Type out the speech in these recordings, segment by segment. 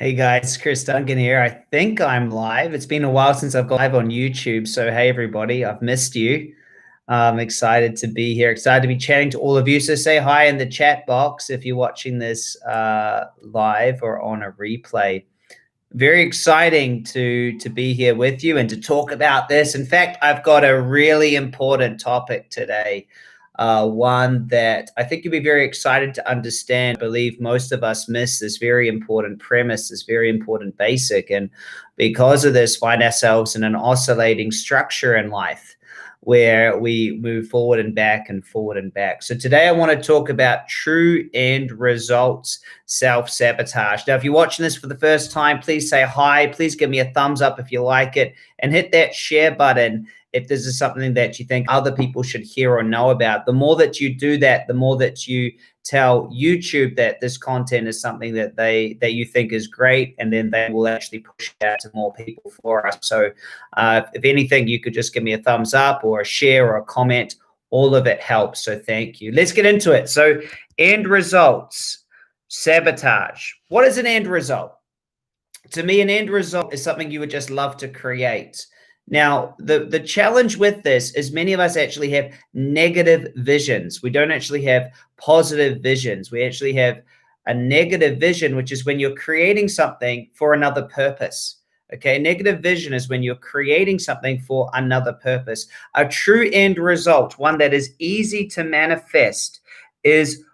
Hey guys, Chris Duncan here. I think I'm live. It's been a while since I've gone live on YouTube. So, hey everybody, I've missed you. I'm excited to be here, excited to be chatting to all of you. So, say hi in the chat box if you're watching this live or on a replay. Very exciting to be here with you and to talk about this. In fact, I've got a really important topic today, one that I think you'll be very excited to understand. I believe most of us miss this very important premise, this very important basic, and because of this, find ourselves in an oscillating structure in life where we move forward and back and forward and back. So today I want to talk about true end results self-sabotage. Now, if you're watching this for the first time, please say hi. Please give me a thumbs up if you like it and hit that share button if this is something that you think other people should hear or know about. The more that you do that, the more that you tell YouTube that this content is something that you think is great, and then they will actually push it out to more people for us. So if anything, you could just give me a thumbs up or a share or a comment. All of it helps. So thank you. Let's get into it. So end results, sabotage. What is an end result? To me, an end result is something you would just love to create. Now, the challenge with this is many of us actually have negative visions. We don't actually have positive visions. We actually have a negative vision, which is when you're creating something for another purpose. Okay, negative vision is when you're creating something for another purpose. A true end result, one that is easy to manifest, is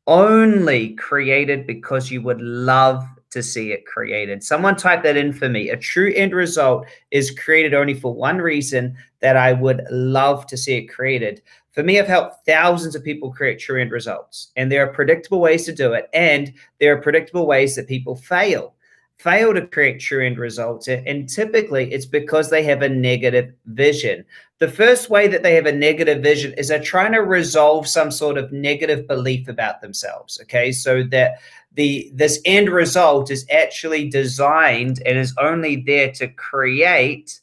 only created because you would love to see it created. Someone type that in for me. A true end result is created only for one reason, that I would love to see it created. For me, I've helped thousands of people create true end results, and there are predictable ways to do it, and there are predictable ways that people fail to create true end results, and typically it's because they have a negative vision. The first way that they have a negative vision is they're trying to resolve some sort of negative belief about themselves. Okay, so that this end result is actually designed and is only there to create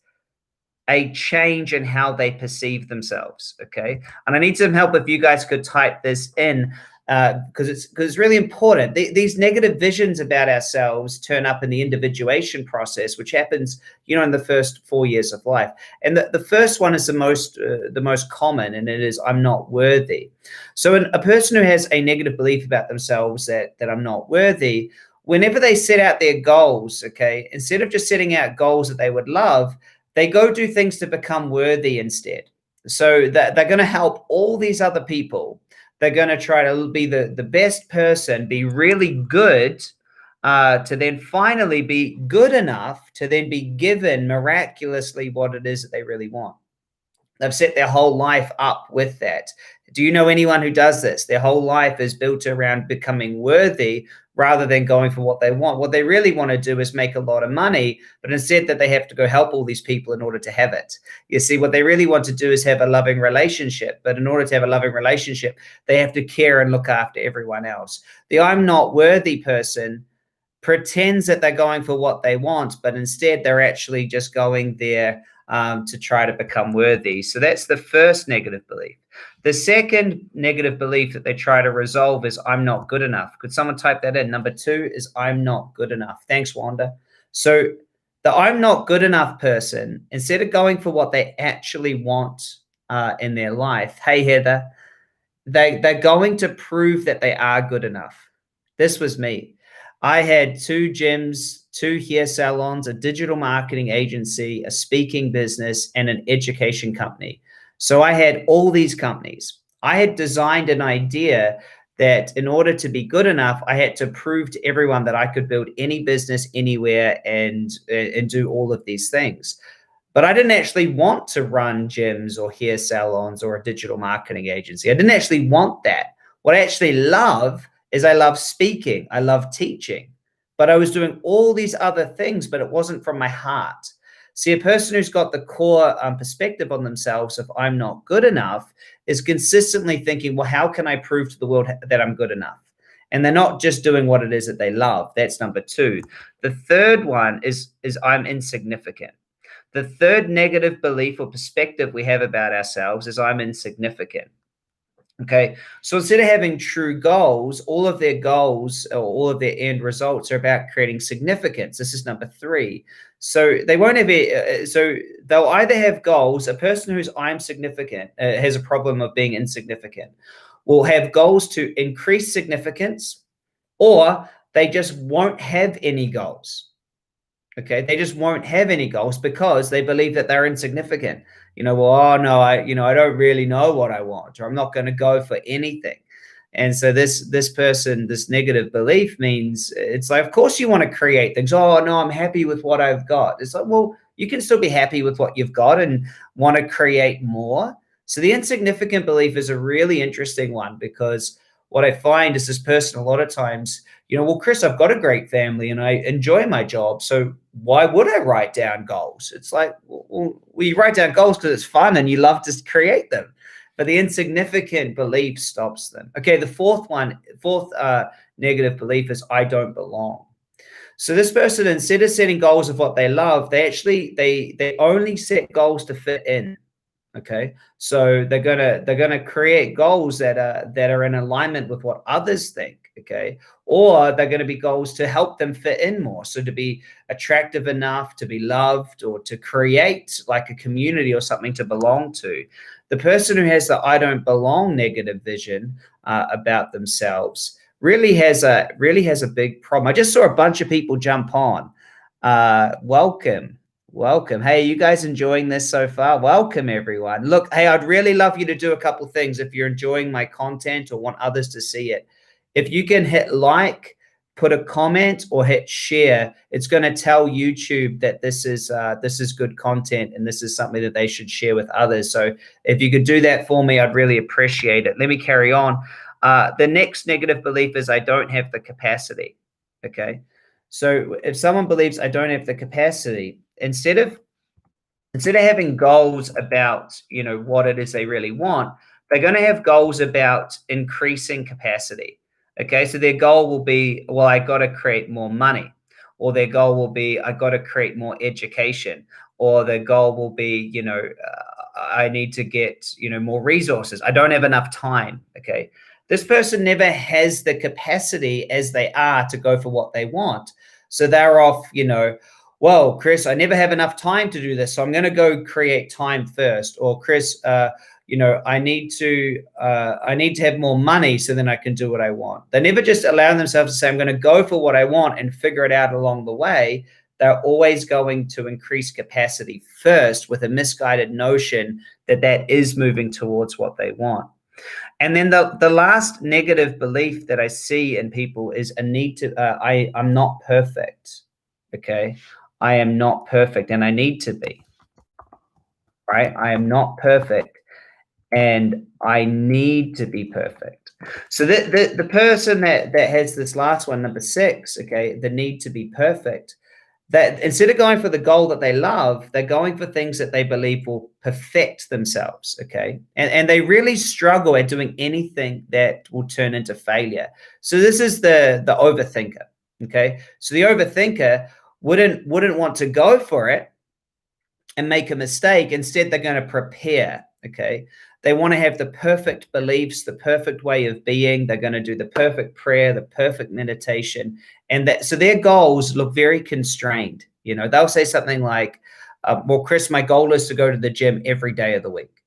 a change in how they perceive themselves. Okay, and I need some help if you guys could type this in, because it's really important. These negative visions about ourselves turn up in the individuation process, which happens, in the first 4 years of life. And the first one is the most common, and it is, I'm not worthy. So a person who has a negative belief about themselves that I'm not worthy, whenever they set out their goals, okay, instead of just setting out goals that they would love, they go do things to become worthy instead. So that they're going to help all these other people. They're going to try to be the best person, be really good, to then finally be good enough to then be given miraculously what it is that they really want. They've set their whole life up with that. Do you know anyone who does this? Their whole life is built around becoming worthy rather than going for what they want. What they really want to do is make a lot of money, but instead that they have to go help all these people in order to have it. You see, what they really want to do is have a loving relationship, but in order to have a loving relationship, they have to care and look after everyone else. The I'm not worthy person pretends that they're going for what they want, but instead they're actually just going there to try to become worthy. So that's the first negative belief. The second negative belief that they try to resolve is I'm not good enough. Could someone type that in? Number 2 is I'm not good enough. Thanks, Wanda. So the I'm not good enough person, instead of going for what they actually want in their life, hey, Heather, they're going to prove that they are good enough. This was me. I had 2 gyms, 2 hair salons, a digital marketing agency, a speaking business, and an education company. So I had all these companies. I had designed an idea that in order to be good enough, I had to prove to everyone that I could build any business anywhere and do all of these things. But I didn't actually want to run gyms or hair salons or a digital marketing agency. I didn't actually want that. What I actually love is I love speaking. I love teaching. But I was doing all these other things, but it wasn't from my heart. See, a person who's got the core perspective on themselves of I'm not good enough is consistently thinking, well, how can I prove to the world that I'm good enough? And they're not just doing what it is that they love. That's number 2. The third one is I'm insignificant. The third negative belief or perspective we have about ourselves is I'm insignificant. Okay, so instead of having true goals, all of their goals or all of their end results are about creating significance. This is number 3. So they won't have it. So they'll either have goals. A person who's I'm significant has a problem of being insignificant. Will have goals to increase significance, or they just won't have any goals. Okay, they just won't have any goals because they believe that they're insignificant. Well, oh no, I don't really know what I want, or I'm not going to go for anything. And so this person, this negative belief means it's like, of course you want to create things. Oh no, I'm happy with what I've got. It's like, well, you can still be happy with what you've got and want to create more. So the insignificant belief is a really interesting one, because what I find is this person a lot of times, well, Chris, I've got a great family and I enjoy my job. So why would I write down goals? It's like, well, you write down goals because it's fun and you love to create them. But the insignificant belief stops them. Okay, the fourth negative belief is I don't belong. So this person, instead of setting goals of what they love, they only set goals to fit in. Okay, so they're gonna create goals that are in alignment with what others think. Okay, or they're going to be goals to help them fit in more, so to be attractive enough to be loved, or to create like a community or something to belong to. The person who has the I don't belong negative vision about themselves really has a big problem. I just saw a bunch of people jump on. Welcome. Hey, you guys enjoying this so far? Welcome, everyone. Look, hey, I'd really love you to do a couple things if you're enjoying my content or want others to see it. If you can hit like, put a comment, or hit share, it's going to tell YouTube that this is good content and this is something that they should share with others. So if you could do that for me, I'd really appreciate it. Let me carry on. The next negative belief is I don't have the capacity. Okay. So if someone believes I don't have the capacity, instead of having goals about, what it is they really want, they're going to have goals about increasing capacity. Okay, so their goal will be, well, I got to create more money, or their goal will be, I got to create more education, or their goal will be, I need to get, more resources. I don't have enough time. Okay, this person never has the capacity as they are to go for what they want. So they're off, well, Chris, I never have enough time to do this, so I'm going to go create time first. Or Chris, I need to have more money so then I can do what I want. They never just allow themselves to say, I'm going to go for what I want and figure it out along the way. They're always going to increase capacity first, with a misguided notion that that is moving towards what they want. And then the last negative belief that I see in people is a need to, I'm not perfect. Okay. I am not perfect and I need to be, right? I am not perfect and I need to be perfect. So the person that has this last one, number 6, okay, the need to be perfect, that instead of going for the goal that they love, they're going for things that they believe will perfect themselves. Okay. And they really struggle at doing anything that will turn into failure. So this is the overthinker. Okay. So the overthinker wouldn't want to go for it and make a mistake. Instead, they're going to prepare. Okay. They want to have the perfect beliefs, the perfect way of being. They're going to do the perfect prayer, the perfect meditation. And so their goals look very constrained. They'll say something like, well, Chris, my goal is to go to the gym every day of the week.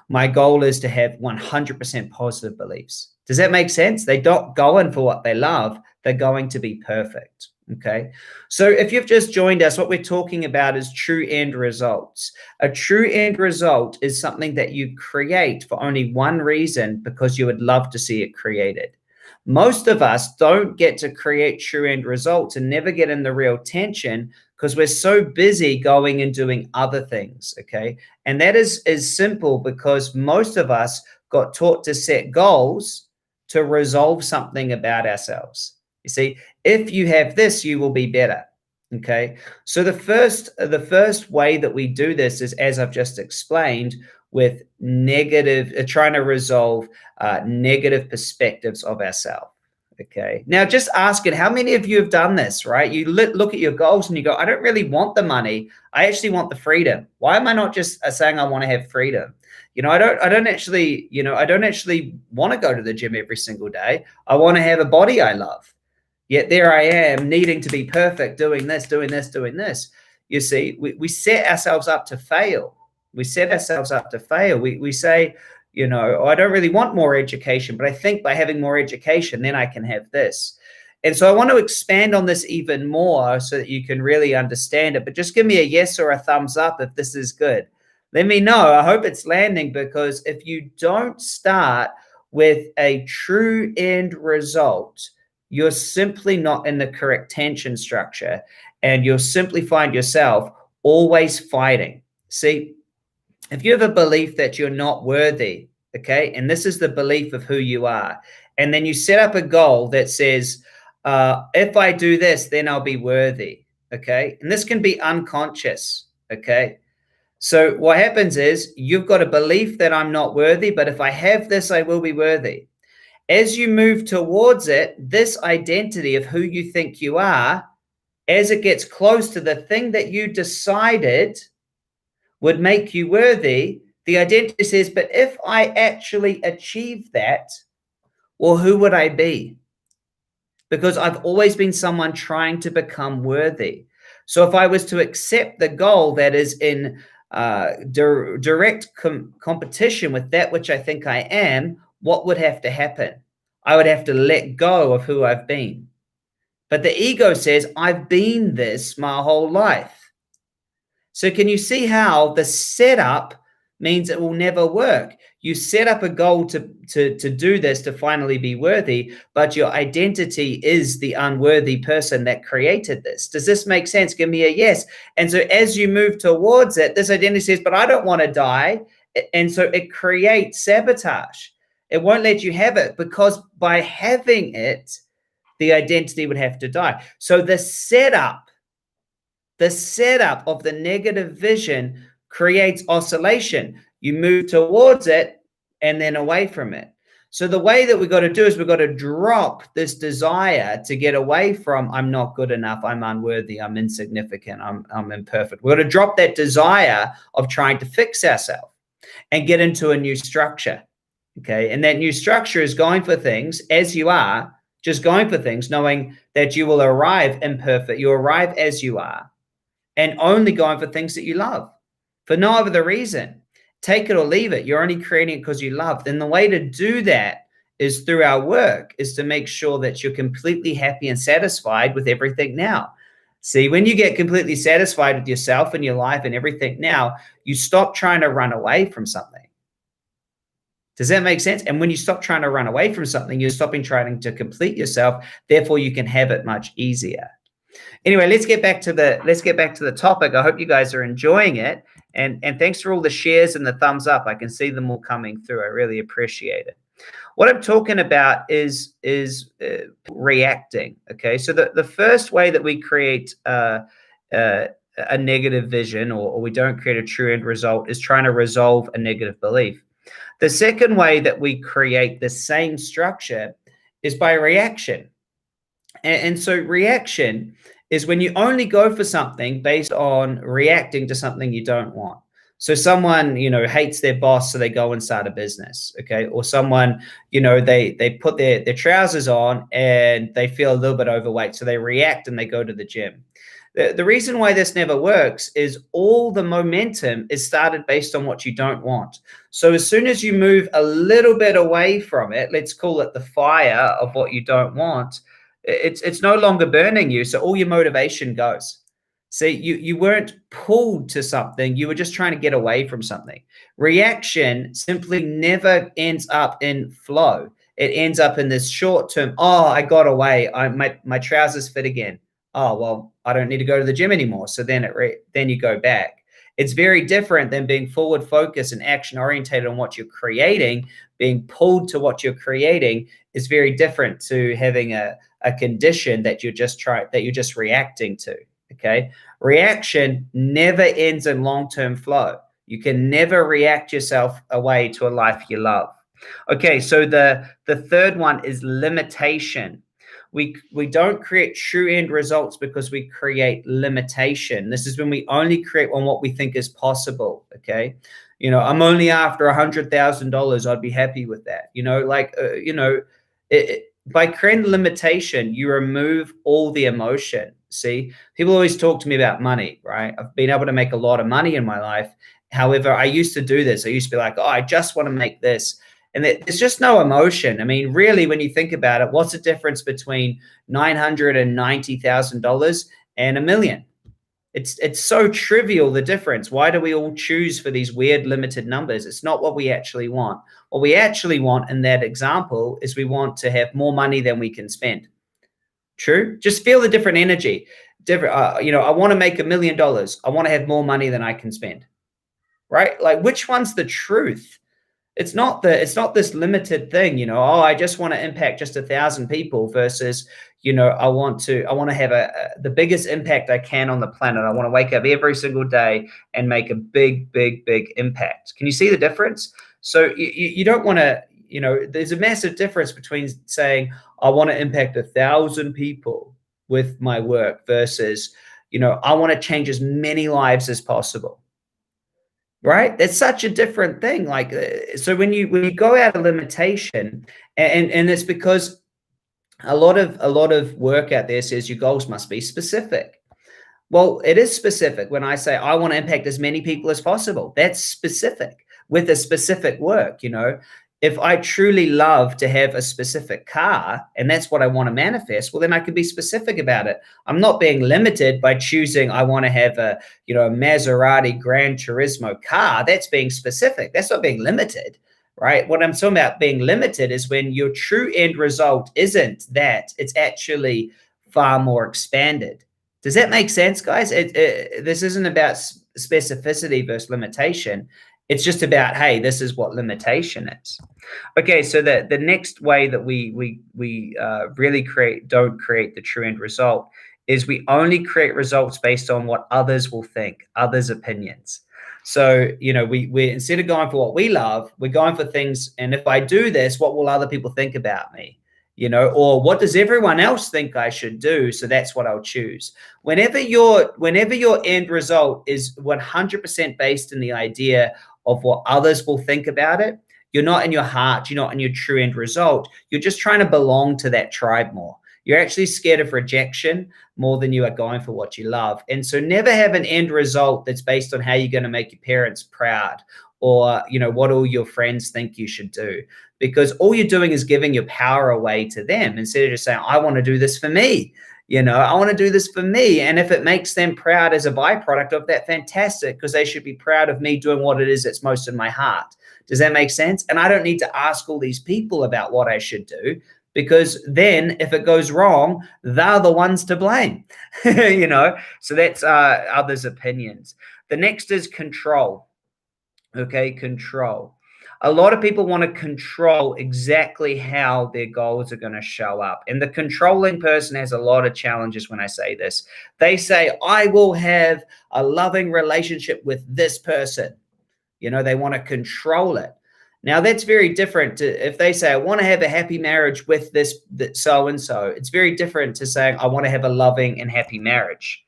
My goal is to have 100% positive beliefs. Does that make sense? They don't go in for what they love. They're going to be perfect. Okay. So if you've just joined us, what we're talking about is true end results. A true end result is something that you create for only one reason, because you would love to see it created. Most of us don't get to create true end results and never get in the real tension because we're so busy going and doing other things. Okay. And that is simple because most of us got taught to set goals to resolve something about ourselves. You see, if you have this, you will be better. Okay. So the first way that we do this is, as I've just explained, with trying to resolve negative perspectives of ourselves. Okay. Now, just asking, how many of you have done this, right? You look at your goals and you go, I don't really want the money. I actually want the freedom. Why am I not just saying I want to have freedom? I don't actually want to go to the gym every single day. I want to have a body I love. Yet there I am needing to be perfect, doing this, doing this, doing this. You see, we set ourselves up to fail. We set ourselves up to fail. We say, I don't really want more education, but I think by having more education, then I can have this. And so I want to expand on this even more so that you can really understand it. But just give me a yes or a thumbs up if this is good. Let me know. I hope it's landing, because if you don't start with a true end result, you're simply not in the correct tension structure, and you'll simply find yourself always fighting. See, if you have a belief that you're not worthy, okay, and this is the belief of who you are, and then you set up a goal that says, if I do this, then I'll be worthy, okay, and this can be unconscious, okay. So what happens is you've got a belief that I'm not worthy, but if I have this, I will be worthy. As you move towards it, this identity of who you think you are, as it gets close to the thing that you decided would make you worthy, the identity says, but if I actually achieve that, well, who would I be? Because I've always been someone trying to become worthy. So if I was to accept the goal that is in direct competition with that which I think I am, what would have to happen? I would have to let go of who I've been. But the ego says, I've been this my whole life. So can you see how the setup means it will never work? You set up a goal to do this, to finally be worthy, but your identity is the unworthy person that created this. Does this make sense? Give me a yes. And so as you move towards it, this identity says, but I don't want to die. And so it creates sabotage. It won't let you have it, because by having it, the identity would have to die. So the setup of the negative vision creates oscillation. You move towards it and then away from it. So the way that we've got to do is we've got to drop this desire to get away from I'm not good enough, I'm unworthy, I'm insignificant, I'm imperfect. We've got to drop that desire of trying to fix ourselves and get into a new structure. Okay. And that new structure is going for things as you are, just going for things, knowing that you will arrive imperfect. You arrive as you are, and only going for things that you love for no other reason. Take it or leave it. You're only creating it because you love. Then the way to do that is through our work, is to make sure that you're completely happy and satisfied with everything now. See, when you get completely satisfied with yourself and your life and everything now, you stop trying to run away from something. Does that make sense? And when you stop trying to run away from something, you're stopping trying to complete yourself. Therefore, you can have it much easier. Anyway, let's get back to the topic. I hope you guys are enjoying it, and thanks for all the shares and the thumbs up. I can see them all coming through. I really appreciate it. What I'm talking about is reacting. Okay, so the first way that we create a negative vision, or we don't create a true end result, is trying to resolve a negative belief. The second way that we create the same structure is by reaction. And so reaction is when you only go for something based on reacting to something you don't want. So someone, hates their boss, so they go and start a business, okay? Or someone, they put their trousers on and they feel a little bit overweight, so they react and they go to the gym. The reason why this never works is all the momentum is started based on what you don't want. So as soon as you move a little bit away from it, let's call it the fire of what you don't want, it's no longer burning you. So all your motivation goes. See, you weren't pulled to something. You were just trying to get away from something. Reaction simply never ends up in flow. It ends up in this short term. Oh, I got away. My trousers fit again. Oh, well, I don't need to go to the gym anymore. So then you go back. It's very different than being forward focused and action orientated on what you're creating. Being pulled to what you're creating is very different to having a condition that you're just reacting to. Okay. Reaction never ends in long-term flow. You can never react yourself away to a life you love. Okay. So the third one is limitation. We don't create true end results because we create limitation. This is when we only create on what we think is possible. Okay. I'm only after $100,000. I'd be happy with that. By creating limitation, you remove all the emotion. See, people always talk to me about money, right? I've been able to make a lot of money in my life. However, I used to do this. I used to be like, oh, I just want to make this. And there's just no emotion. I mean, really, when you think about it, what's the difference between $990,000 and $1 million? It's so trivial, the difference. Why do we all choose for these weird limited numbers? It's not what we actually want. What we actually want in that example is we want to have more money than we can spend. True? Just feel the different energy. I want to make $1 million. I want to have more money than I can spend. Right? Like, which one's the truth? It's not this limited thing, oh, I just want to impact just 1,000 people versus, I want to have the biggest impact I can on the planet. I want to wake up every single day and make a big, big, big impact. Can you see the difference? So you don't want to, there's a massive difference between saying, I want to impact 1,000 people with my work versus, I want to change as many lives as possible. Right? It's such a different thing. Like, so when you go out of limitation, and it's because a lot of work out there says your goals must be specific. Well, it is specific when I say I want to impact as many people as possible. That's specific with a specific work. If I truly love to have a specific car and that's what I want to manifest, well, then I can be specific about it. I'm not being limited by choosing I want to have a Maserati Gran Turismo car. That's being specific. That's not being limited, right? What I'm talking about being limited is when your true end result isn't that. It's actually far more expanded. Does that make sense, guys? This isn't about specificity versus limitation. It's just about, hey, this is what limitation is. Okay, so the next way that we really don't create the true end result is we only create results based on what others will think, others' opinions. So, we instead of going for what we love, we're going for things. And if I do this, what will other people think about me? Or what does everyone else think I should do? So that's what I'll choose. Whenever your end result is 100% based in the idea of what others will think about it, you're not in your heart, you're not in your true end result. You're just trying to belong to that tribe more. You're actually scared of rejection more than you are going for what you love. And so never have an end result that's based on how you're going to make your parents proud or, what all your friends think you should do. Because all you're doing is giving your power away to them instead of just saying, I want to do this for me. I want to do this for me. And if it makes them proud as a byproduct of that, fantastic, because they should be proud of me doing what it is that's most in my heart. Does that make sense? And I don't need to ask all these people about what I should do, because then if it goes wrong, they're the ones to blame, So that's others' opinions. The next is control. Okay, control. A lot of people want to control exactly how their goals are going to show up. And the controlling person has a lot of challenges when I say this. They say, I will have a loving relationship with this person. They want to control it. Now, that's very different to if they say, I want to have a happy marriage with this so-and-so. It's very different to saying, I want to have a loving and happy marriage.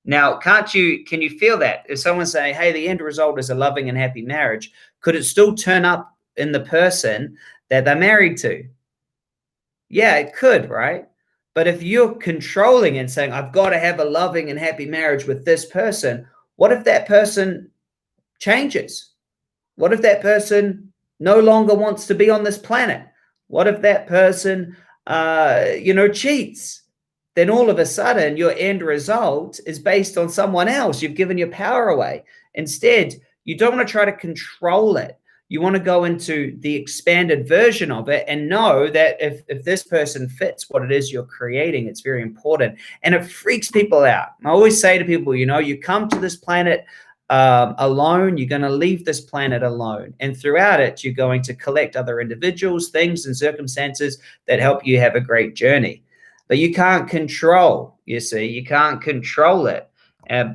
Now, can you feel that? If someone's saying, hey, the end result is a loving and happy marriage, could it still turn up in the person that they're married to? Yeah, it could, right? But if you're controlling and saying, I've got to have a loving and happy marriage with this person, what if that person changes? What if that person no longer wants to be on this planet? What if that person, cheats? Then all of a sudden your end result is based on someone else. You've given your power away. Instead, you don't want to try to control it. You want to go into the expanded version of it and know that if this person fits what it is you're creating, it's very important. And it freaks people out. I always say to people, you come to this planet alone, you're going to leave this planet alone. And throughout it, you're going to collect other individuals, things, and circumstances that help you have a great journey. But you can't control, you can't control it.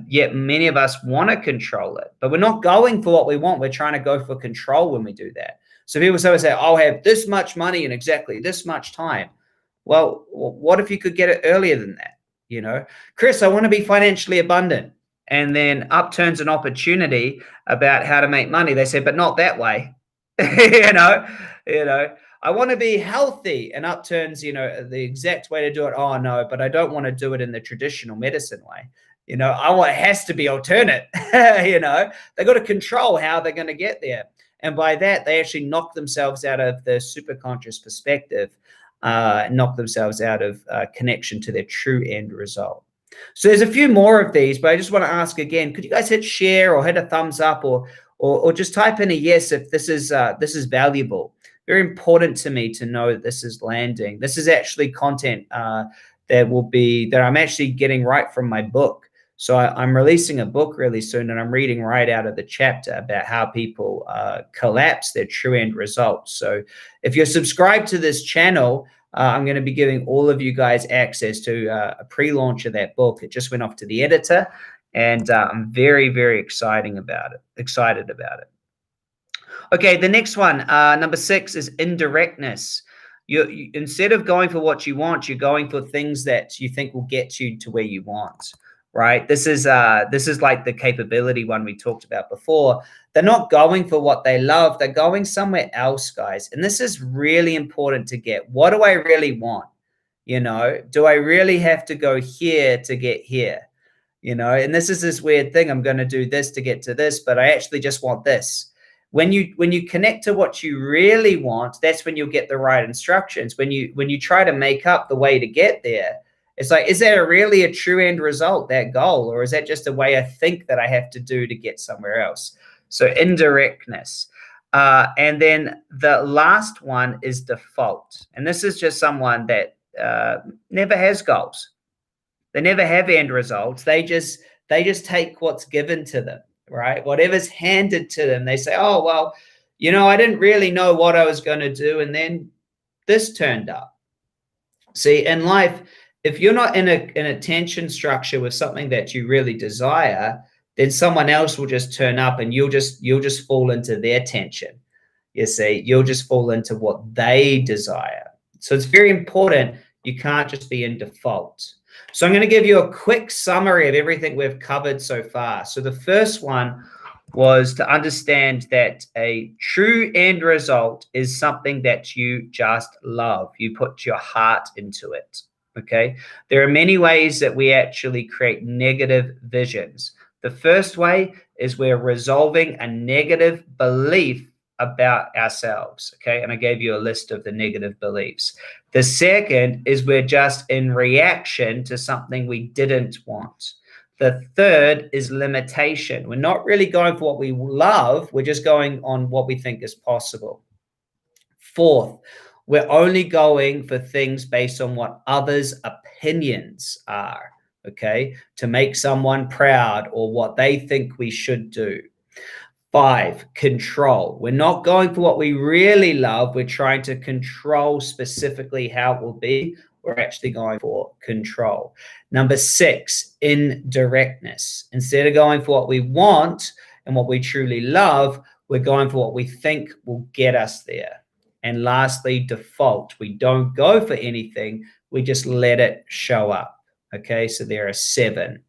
Yet many of us want to control it, but we're not going for what we want. We're trying to go for control when we do that. So people always say, I'll have this much money in exactly this much time. Well, what if you could get it earlier than that? Chris, I want to be financially abundant. And then up turns an opportunity about how to make money. They say, but not that way. you know, you know, I want to be healthy, and up turns, the exact way to do it. Oh no, but I don't want to do it in the traditional medicine way. It has to be alternate. They got to control how they're going to get there. And by that, they actually knock themselves out of the superconscious perspective, knock themselves out of connection to their true end result. So there's a few more of these, but I just want to ask again, could you guys hit share or hit a thumbs up or just type in a yes if this is valuable. Very important to me to know that this is landing. This is actually content that I'm actually getting right from my book. So I'm releasing a book really soon, and I'm reading right out of the chapter about how people collapse their true end results. So if you're subscribed to this channel, I'm going to be giving all of you guys access to a pre-launch of that book. It just went off to the editor, and I'm very, very excited about it. Okay, the next one, number 6, is indirectness. You instead of going for what you want, you're going for things that you think will get you to where you want. Right? This is like the capability one we talked about before. They're not going for what they love. They're going somewhere else, guys. And this is really important to get. What do I really want? Do I really have to go here to get here? And this is this weird thing. I'm going to do this to get to this, but I actually just want this. When you connect to what you really want, that's when you'll get the right instructions. When you try to make up the way to get there, it's like, is that really a true end result, that goal? Or is that just a way I think that I have to do to get somewhere else? So indirectness. And then the last one is default. And this is just someone that never has goals. They never have end results. They just take what's given to them, right? Whatever's handed to them. They say, oh, well, I didn't really know what I was going to do. And then this turned up. See, in life, if you're not in a tension structure with something that you really desire, then someone else will just turn up and you'll just fall into their tension. You see, you'll just fall into what they desire. So it's very important. You can't just be in default. So I'm going to give you a quick summary of everything we've covered so far. So the first one was to understand that a true end result is something that you just love. You put your heart into it. Okay, there are many ways that we actually create negative visions. The first way is we're resolving a negative belief about ourselves. Okay, and I gave you a list of the negative beliefs. The second is we're just in reaction to something we didn't want. The third is limitation. We're not really going for what we love. We're just going on what we think is possible. Fourth, we're only going for things based on what others' opinions are, okay, to make someone proud or what they think we should do. 5, control. We're not going for what we really love. We're trying to control specifically how it will be. We're actually going for control. Number 6, indirectness. Instead of going for what we want and what we truly love, we're going for what we think will get us there. And lastly, default. We don't go for anything. We just let it show up. Okay, so there are 7.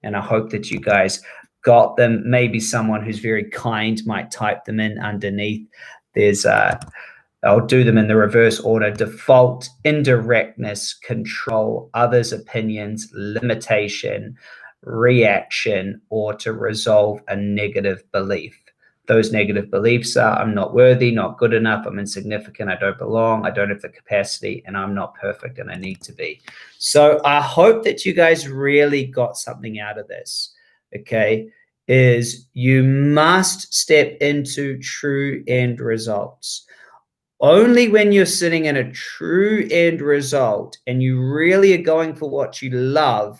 And I hope that you guys got them. Maybe someone who's very kind might type them in underneath. I'll do them in the reverse order: default, indirectness, control, others' opinions, limitation, reaction, or to resolve a negative belief. Those negative beliefs are: I'm not worthy, not good enough, I'm insignificant, I don't belong, I don't have the capacity, and I'm not perfect and I need to be. So I hope that you guys really got something out of this, okay? Is you must step into true end results. Only when you're sitting in a true end result and you really are going for what you love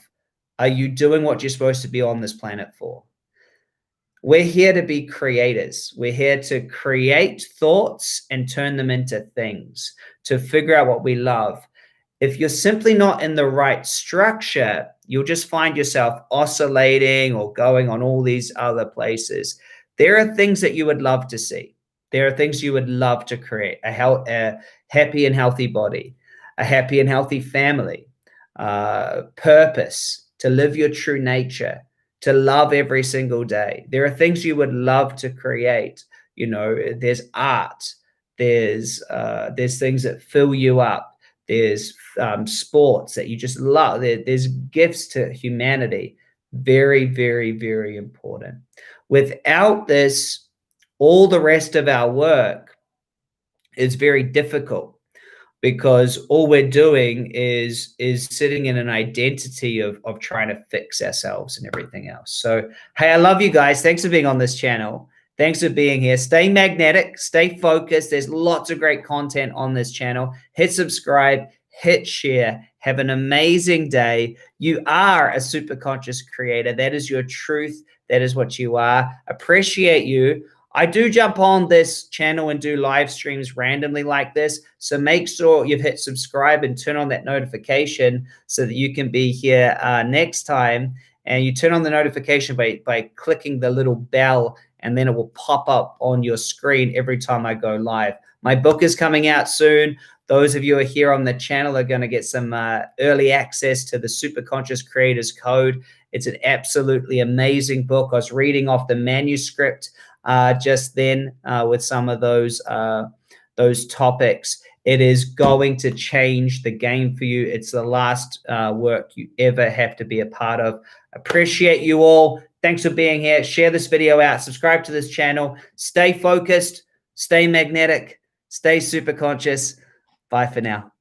are you doing what you're supposed to be on this planet for. We're here to be creators. We're here to create thoughts and turn them into things, to figure out what we love. If you're simply not in the right structure, you'll just find yourself oscillating or going on all these other places. There are things that you would love to see. There are things you would love to create: a happy and healthy body, a happy and healthy family, purpose, to live your true nature, to love every single day. There are things you would love to create. You know, there's art, there's things that fill you up, there's sports that you just love. There's gifts to humanity. Very, very, very important. Without this, all the rest of our work is very difficult, because all we're doing is sitting in an identity of trying to fix ourselves and everything else. So, hey, I love you guys. Thanks for being on this channel. Thanks for being here. Stay magnetic, stay focused. There's lots of great content on this channel. Hit subscribe, hit share. Have an amazing day. You are a super conscious creator. That is your truth. That is what you are. Appreciate you. I do jump on this channel and do live streams randomly like this. So make sure you've hit subscribe and turn on that notification so that you can be here next time. And you turn on the notification by clicking the little bell, and then it will pop up on your screen every time I go live. My book is coming out soon. Those of you who are here on the channel are going to get some early access to the Superconscious Creators Code. It's an absolutely amazing book. I was reading off the manuscript just then with some of those topics. It is going to change the game for you. It's the last work you ever have to be a part of. Appreciate you all. Thanks for being here. Share this video out. Subscribe to this channel. Stay focused. Stay magnetic. Stay super conscious. Bye for now.